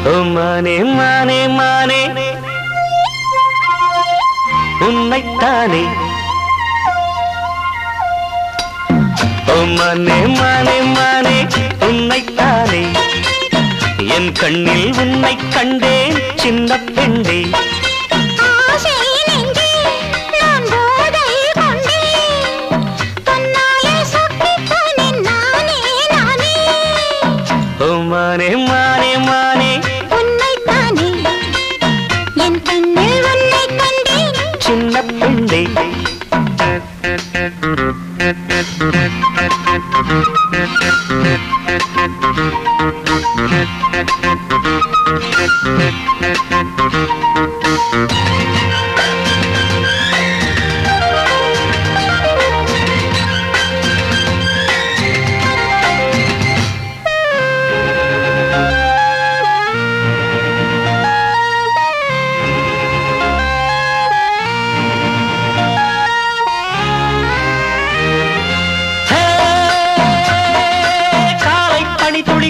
ஓ மானே மானே மானே உன்னைத்தானே ஓ மானே மானே மானே உன்னைத்தானே என் கண்ணில் உன்னை கண்டேன் சின்ன பெண்ணே மானே மானே மானே உன்னைத்தானே என் கண்ணில் உன்னை கண்டேன் சின்ன பெண்ணே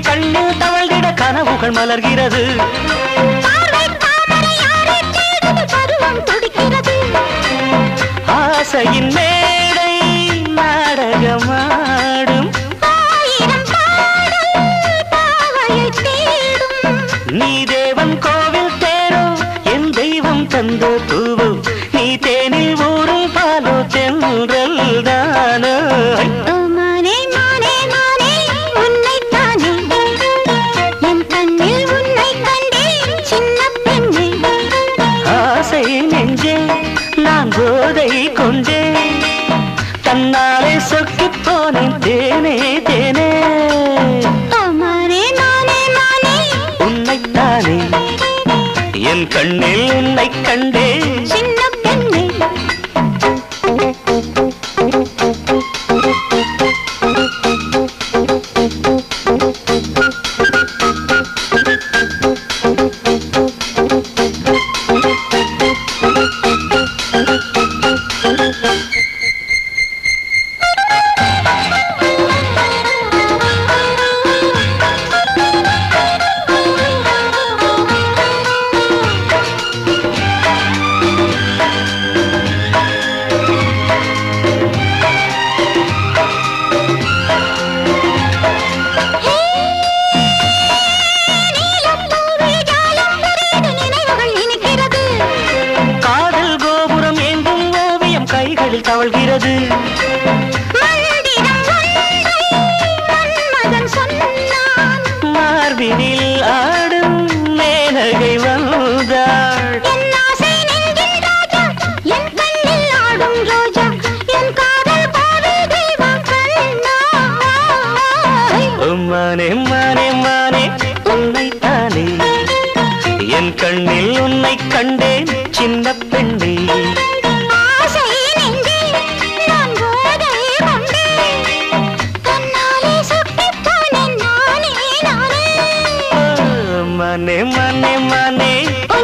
கண்ணில் தவழ்ந்திட கனவுகள் மலர்கிறது ஆசையின் மேடை நாடகமாடும் நீ தேவன் கோவில் தேரோ என் தெய்வம் தந்த பூவோ நீ தேனில் ஊரும் பாலோ தென்றல் தானோ நான் போதை கொண்டே தன்னாலே சொக்கி போனேன் தேனே தேனே உன்னைத்தானே என் கண்ணில் உன்னை கண்டே சின்ன பெண்ணே தவழ்கிறது மார்பினில் ஆடும் மேனகை வந்தாள் மானே மானே மானே உன்னைத்தானே என் கண்ணில் உன்னை கண்டேன் சின்ன பெண்ணே माने माने माने